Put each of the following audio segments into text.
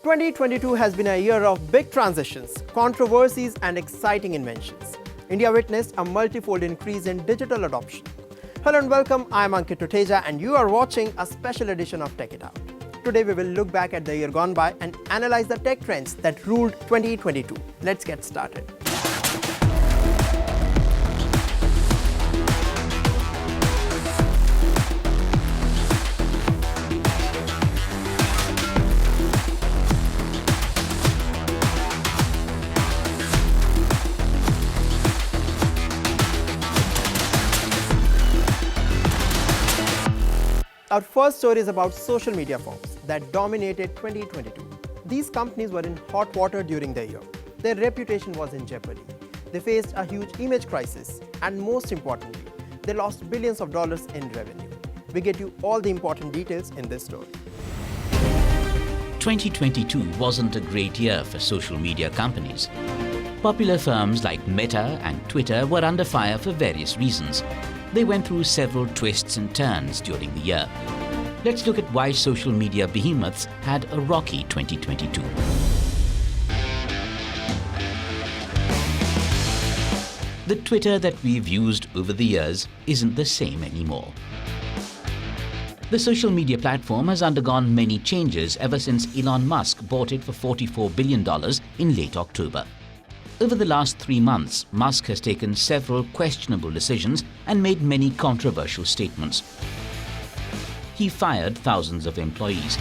2022 has been a year of big transitions, controversies and exciting inventions. India witnessed a multifold increase in digital adoption. Hello and welcome, I am Ankit Tuteja and you are watching a special edition of Tech It Out. Today we will look back at the year gone by and analyze the tech trends that ruled 2022. Let's get started. Our first story is about social media firms that dominated 2022. These companies were in hot water during the year. Their reputation was in jeopardy. They faced a huge image crisis and most importantly, they lost billions of dollars in revenue. We get you all the important details in this story. 2022 wasn't a great year for social media companies. Popular firms like Meta and Twitter were under fire for various reasons. They went through several twists and turns during the year. Let's look at why social media behemoths had a rocky 2022. The Twitter that we've used over the years isn't the same anymore. The social media platform has undergone many changes ever since Elon Musk bought it for $44 billion in late October. Over the last 3 months, Musk has taken several questionable decisions and made many controversial statements. He fired thousands of employees.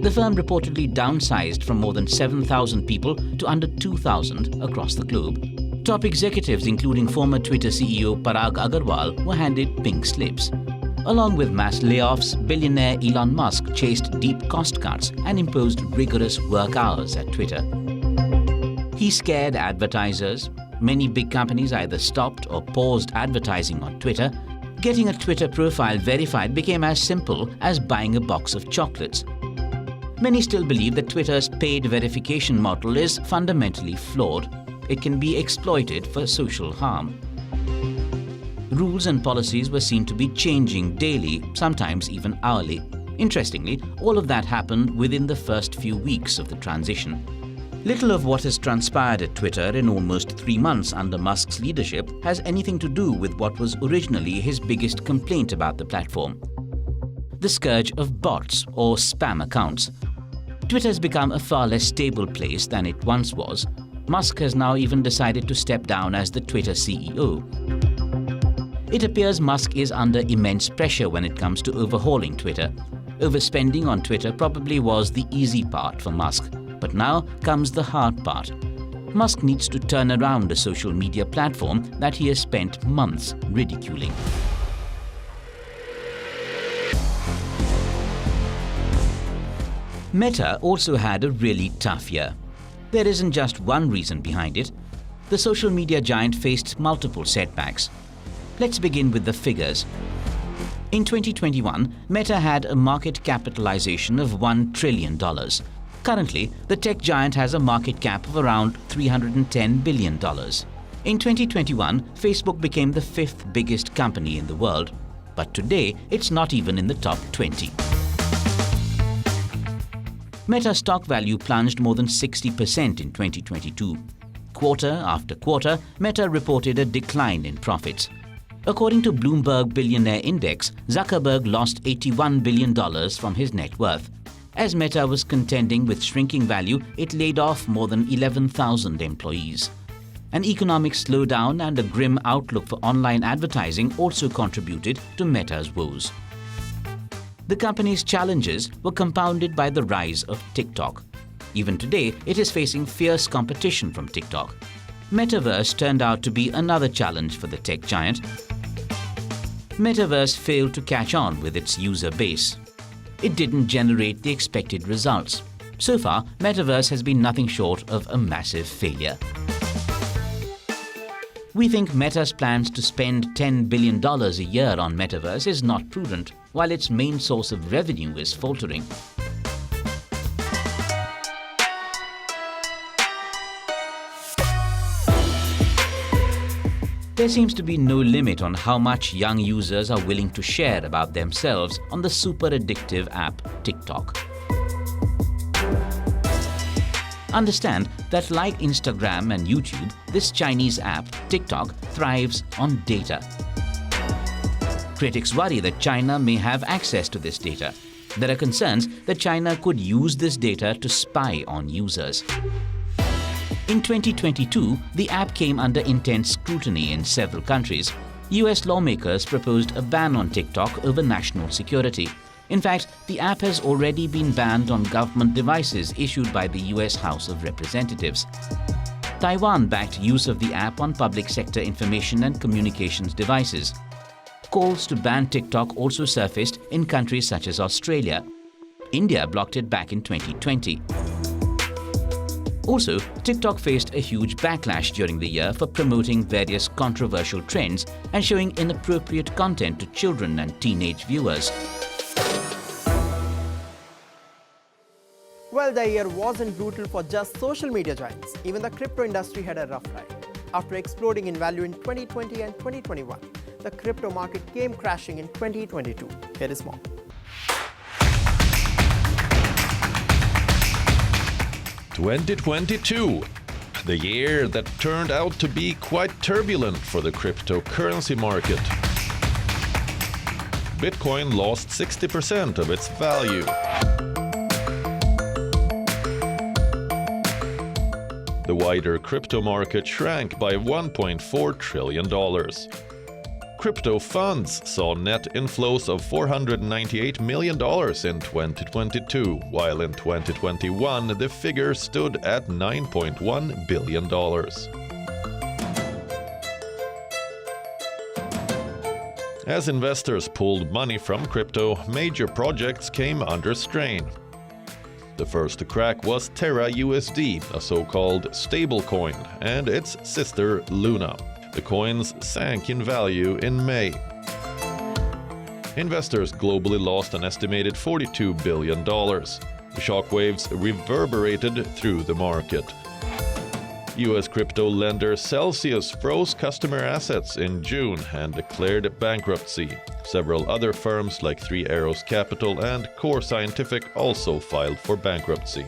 The firm reportedly downsized from more than 7,000 people to under 2,000 across the globe. Top executives, including former Twitter CEO Parag Agrawal, were handed pink slips. Along with mass layoffs, billionaire Elon Musk chased deep cost cuts and imposed rigorous work hours at Twitter. He scared advertisers. Many big companies either stopped or paused advertising on Twitter. Getting a Twitter profile verified became as simple as buying a box of chocolates. Many still believe that Twitter's paid verification model is fundamentally flawed. It can be exploited for social harm. Rules and policies were seen to be changing daily, sometimes even hourly. Interestingly, all of that happened within the first few weeks of the transition. Little of what has transpired at Twitter in almost 3 months under Musk's leadership has anything to do with what was originally his biggest complaint about the platform: the scourge of bots or spam accounts. Twitter has become a far less stable place than it once was. Musk has now even decided to step down as the Twitter CEO. It appears Musk is under immense pressure when it comes to overhauling Twitter. Overspending on Twitter probably was the easy part for Musk, but now comes the hard part. Musk needs to turn around a social media platform that he has spent months ridiculing. Meta also had a really tough year. There isn't just one reason behind it. The social media giant faced multiple setbacks. Let's begin with the figures. In 2021, Meta had a market capitalization of $1 trillion. Currently, the tech giant has a market cap of around $310 billion. In 2021, Facebook became the 5th biggest company in the world, but today it's not even in the top 20. Meta stock value plunged more than 60% in 2022. Quarter after quarter, Meta reported a decline in profits. According to Bloomberg Billionaire Index, Zuckerberg lost $81 billion from his net worth. As Meta was contending with shrinking value, it laid off more than 11,000 employees. An economic slowdown and a grim outlook for online advertising also contributed to Meta's woes. The company's challenges were compounded by the rise of TikTok. Even today, it is facing fierce competition from TikTok. Metaverse turned out to be another challenge for the tech giant. Metaverse failed to catch on with its user base. It didn't generate the expected results. So far, Metaverse has been nothing short of a massive failure. We think Meta's plans to spend $10 billion a year on Metaverse is not prudent, while its main source of revenue is faltering. There seems to be no limit on how much young users are willing to share about themselves on the super addictive app TikTok. Understand that like Instagram and YouTube, this Chinese app, TikTok, thrives on data. Critics worry that China may have access to this data. There are concerns that China could use this data to spy on users. In 2022, the app came under intense scrutiny in several countries. US lawmakers proposed a ban on TikTok over national security. In fact, the app has already been banned on government devices issued by the US House of Representatives. Taiwan backed use of the app on public sector information and communications devices. Calls to ban TikTok also surfaced in countries such as Australia. India blocked it back in 2020. Also, TikTok faced a huge backlash during the year for promoting various controversial trends and showing inappropriate content to children and teenage viewers. Well, the year wasn't brutal for just social media giants. Even the crypto industry had a rough ride. After exploding in value in 2020 and 2021, the crypto market came crashing in 2022. Here is more. "2022, the year that turned out to be quite turbulent for the cryptocurrency market. Bitcoin lost 60% of its value. The wider crypto market shrank by $1.4 trillion. Crypto funds saw net inflows of $498 million in 2022, while in 2021 the figure stood at $9.1 billion. As investors pulled money from crypto, major projects came under strain. The first to crack was Terra USD, a so-called stablecoin, and its sister Luna. The coins sank in value in May. Investors globally lost an estimated $42 billion. The shockwaves reverberated through the market. US crypto lender Celsius froze customer assets in June and declared bankruptcy. Several other firms like Three Arrows Capital and Core Scientific also filed for bankruptcy.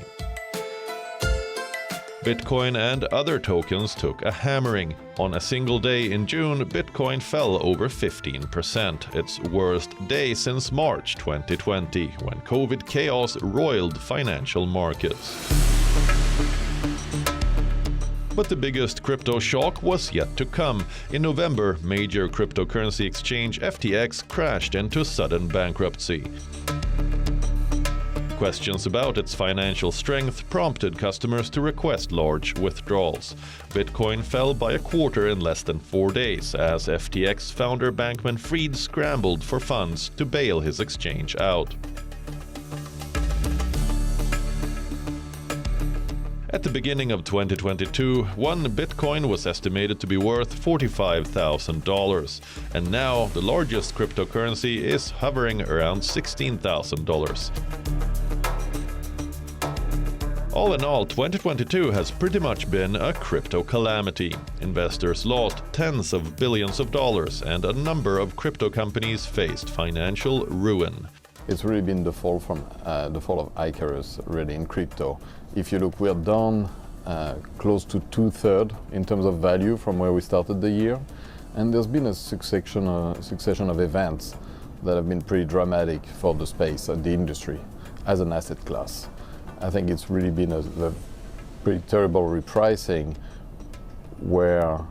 Bitcoin and other tokens took a hammering. On a single day in June, Bitcoin fell over 15%, its worst day since March 2020, when COVID chaos roiled financial markets. But the biggest crypto shock was yet to come. In November, major cryptocurrency exchange FTX crashed into sudden bankruptcy. Questions about its financial strength prompted customers to request large withdrawals. Bitcoin fell by a quarter in less than 4 days as FTX founder Bankman-Fried scrambled for funds to bail his exchange out. At the beginning of 2022, one Bitcoin was estimated to be worth $45,000, and now the largest cryptocurrency is hovering around $16,000. All in all, 2022 has pretty much been a crypto calamity. Investors lost tens of billions of dollars, and a number of crypto companies faced financial ruin. It's really been the fall of Icarus, really, in crypto. If you look, we're down close to 2/3 in terms of value from where we started the year. And there's been a succession of events that have been pretty dramatic for the space and the industry as an asset class. I think it's really been a pretty terrible repricing where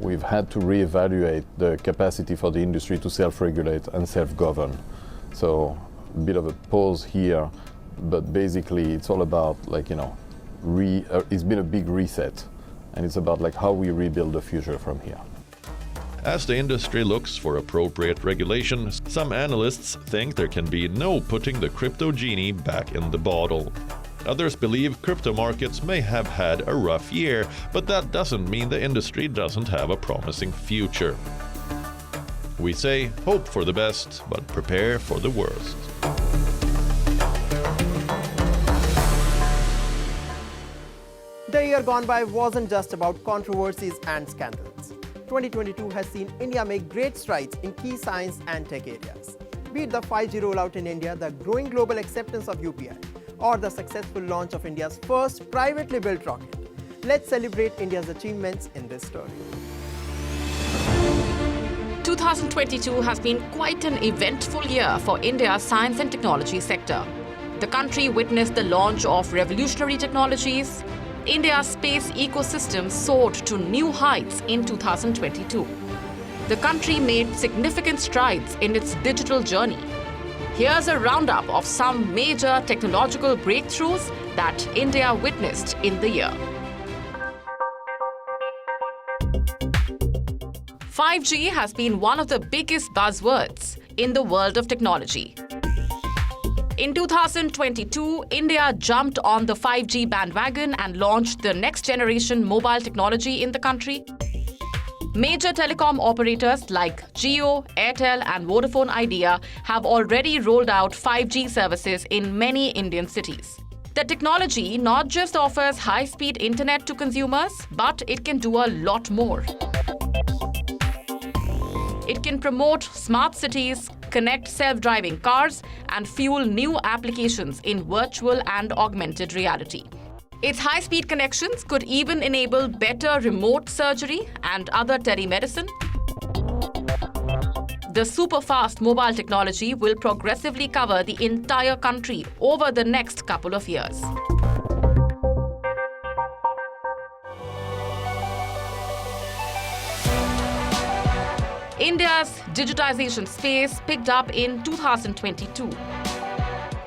we've had to reevaluate the capacity for the industry to self-regulate and self-govern. So a bit of a pause here, but basically it's all about it's been a big reset, and it's about how we rebuild the future from here. As the industry looks for appropriate regulation, some analysts think there can be no putting the crypto genie back in the bottle. Others believe crypto markets may have had a rough year, but that doesn't mean the industry doesn't have a promising future. We say, hope for the best, but prepare for the worst. The year gone by wasn't just about controversies and scandals. 2022 has seen India make great strides in key science and tech areas. Be it the 5G rollout in India, the growing global acceptance of UPI, or the successful launch of India's first privately built rocket. Let's celebrate India's achievements in this story. 2022 has been quite an eventful year for India's science and technology sector. The country witnessed the launch of revolutionary technologies. India's space ecosystem soared to new heights in 2022. The country made significant strides in its digital journey. Here's a roundup of some major technological breakthroughs that India witnessed in the year. 5G has been one of the biggest buzzwords in the world of technology. In 2022, India jumped on the 5G bandwagon and launched the next-generation mobile technology in the country. Major telecom operators like Jio, Airtel and Vodafone Idea have already rolled out 5G services in many Indian cities. The technology not just offers high-speed internet to consumers, but it can do a lot more. It can promote smart cities, connect self-driving cars, and fuel new applications in virtual and augmented reality. Its high-speed connections could even enable better remote surgery and other telemedicine. The super-fast mobile technology will progressively cover the entire country over the next couple of years. India's digitization space picked up in 2022.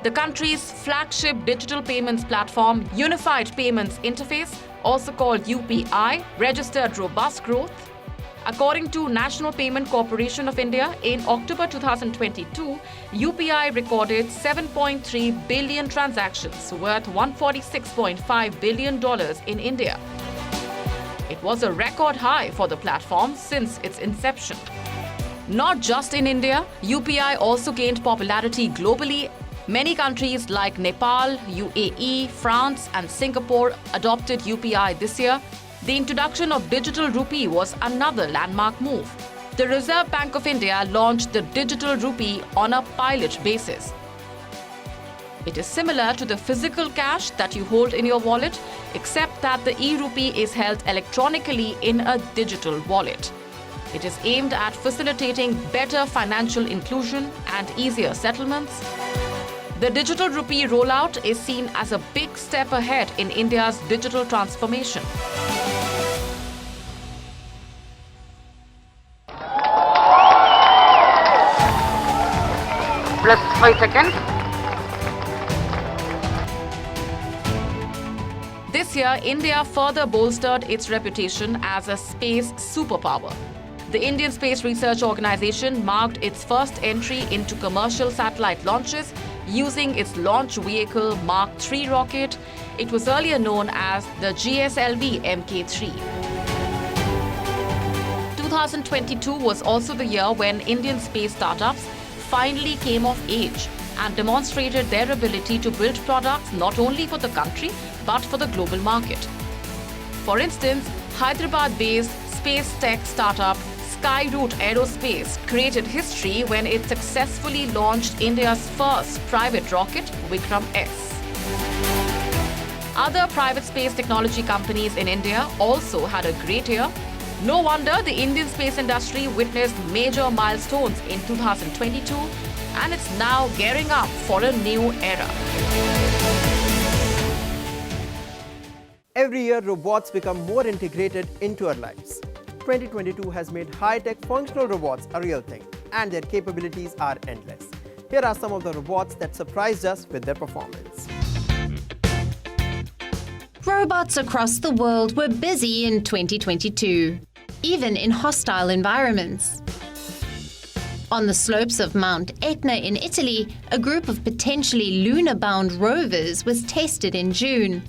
The country's flagship digital payments platform, Unified Payments Interface, also called UPI, registered robust growth. According to National Payment Corporation of India, in October 2022, UPI recorded 7.3 billion transactions worth $146.5 billion in India. It was a record high for the platform since its inception. Not just in India, UPI also gained popularity globally. Many countries like Nepal, UAE, France and Singapore adopted UPI this year. The introduction of digital rupee was another landmark move. The Reserve Bank of India launched the digital rupee on a pilot basis. It is similar to the physical cash that you hold in your wallet, except that the e-rupee is held electronically in a digital wallet. It is aimed at facilitating better financial inclusion and easier settlements. The digital rupee rollout is seen as a big step ahead in India's digital transformation. Plus 5 seconds. This year, India further bolstered its reputation as a space superpower. The Indian Space Research Organisation marked its first entry into commercial satellite launches using its launch vehicle Mark III rocket. It was earlier known as the GSLV Mk3. 2022 was also the year when Indian space startups finally came of age and demonstrated their ability to build products not only for the country but for the global market. For instance, Hyderabad-based space tech startup Skyroot Aerospace created history when it successfully launched India's first private rocket, Vikram S. Other private space technology companies in India also had a great year. No wonder the Indian space industry witnessed major milestones in 2022, and it's now gearing up for a new era. Every year, robots become more integrated into our lives. 2022 has made high-tech functional robots a real thing, and their capabilities are endless. Here are some of the robots that surprised us with their performance. Robots across the world were busy in 2022, even in hostile environments. On the slopes of Mount Etna in Italy, a group of potentially lunar-bound rovers was tested in June.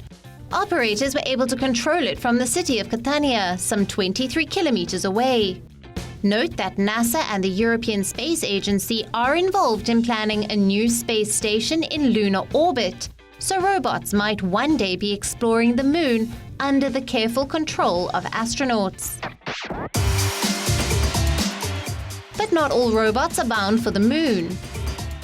Operators were able to control it from the city of Catania, some 23 kilometers away. Note that NASA and the European Space Agency are involved in planning a new space station in lunar orbit, so robots might one day be exploring the moon under the careful control of astronauts. But not all robots are bound for the moon.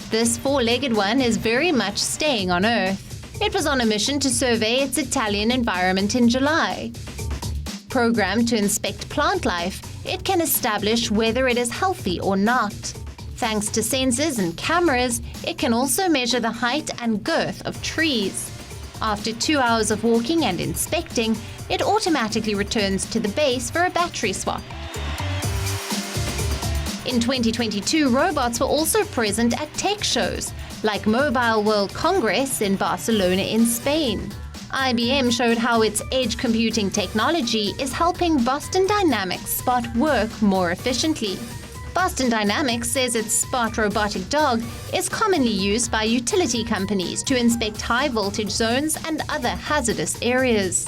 This four-legged one is very much staying on Earth. It was on a mission to survey its Italian environment in July. Programmed to inspect plant life, it can establish whether it is healthy or not. Thanks to sensors and cameras, it can also measure the height and girth of trees. After 2 hours of walking and inspecting, it automatically returns to the base for a battery swap. In 2022, robots were also present at tech shows, like Mobile World Congress in Barcelona in Spain. IBM showed how its edge computing technology is helping Boston Dynamics spot work more efficiently. Boston Dynamics says its Spot robotic dog is commonly used by utility companies to inspect high voltage zones and other hazardous areas.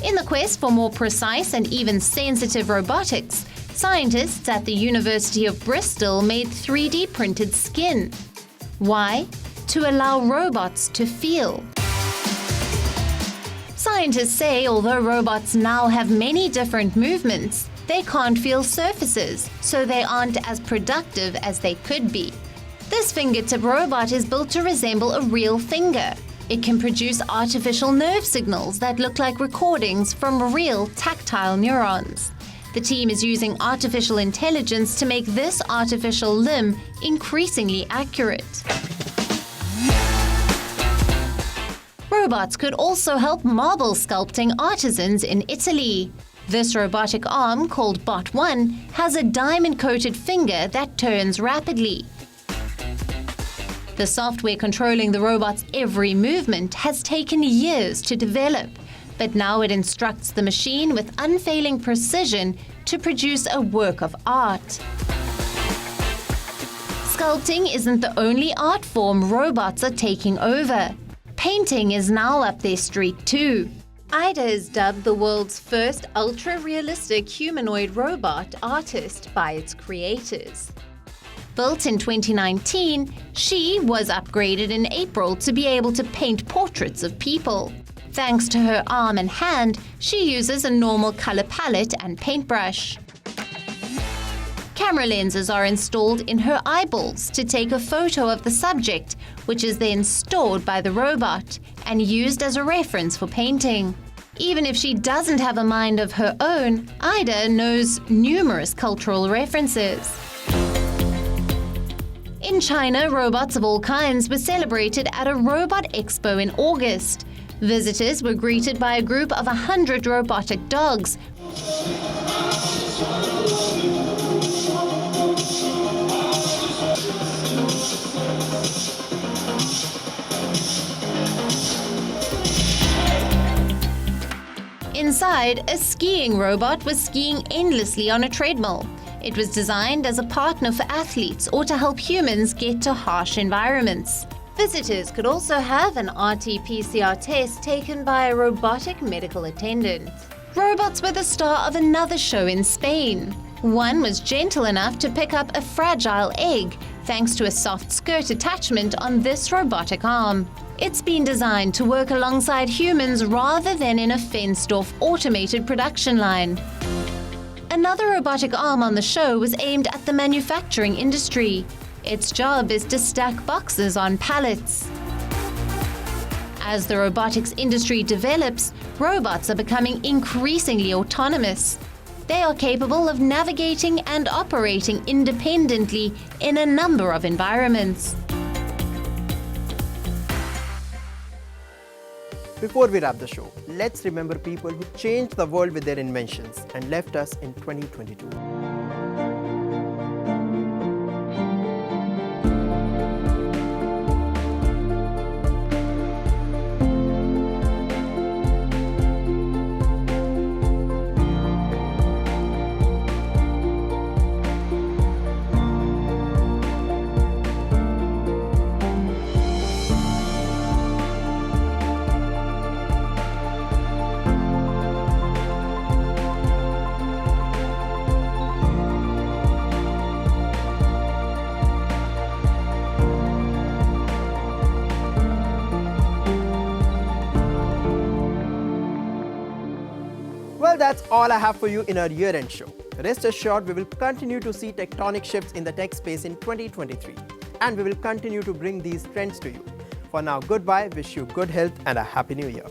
In the quest for more precise and even sensitive robotics, scientists at the University of Bristol made 3D printed skin. Why? To allow robots to feel. Scientists say although robots now have many different movements, they can't feel surfaces, so they aren't as productive as they could be. This fingertip robot is built to resemble a real finger. It can produce artificial nerve signals that look like recordings from real tactile neurons. The team is using artificial intelligence to make this artificial limb increasingly accurate. Robots could also help marble sculpting artisans in Italy. This robotic arm, called Bot 1, has a diamond-coated finger that turns rapidly. The software controlling the robot's every movement has taken years to develop, but now it instructs the machine with unfailing precision to produce a work of art. Sculpting isn't the only art form robots are taking over. Painting is now up their street too. Ida is dubbed the world's first ultra-realistic humanoid robot artist by its creators. Built in 2019, she was upgraded in April to be able to paint portraits of people. Thanks to her arm and hand, she uses a normal color palette and paintbrush. Camera lenses are installed in her eyeballs to take a photo of the subject, which is then stored by the robot and used as a reference for painting. Even if she doesn't have a mind of her own, Ida knows numerous cultural references. In China, robots of all kinds were celebrated at a robot expo in August. Visitors were greeted by a group of 100 robotic dogs. Inside, a skiing robot was skiing endlessly on a treadmill. It was designed as a partner for athletes or to help humans get to harsh environments. Visitors could also have an RT-PCR test taken by a robotic medical attendant. Robots were the star of another show in Spain. One was gentle enough to pick up a fragile egg thanks to a soft skirt attachment on this robotic arm. It's been designed to work alongside humans rather than in a fenced-off automated production line. Another robotic arm on the show was aimed at the manufacturing industry. Its job is to stack boxes on pallets. As the robotics industry develops, robots are becoming increasingly autonomous. They are capable of navigating and operating independently in a number of environments. Before we wrap the show, let's remember people who changed the world with their inventions and left us in 2022. Well, that's all I have for you in our year-end show. Rest assured, we will continue to see tectonic shifts in the tech space in 2023, and we will continue to bring these trends to you. For now, goodbye, wish you good health and a happy new year.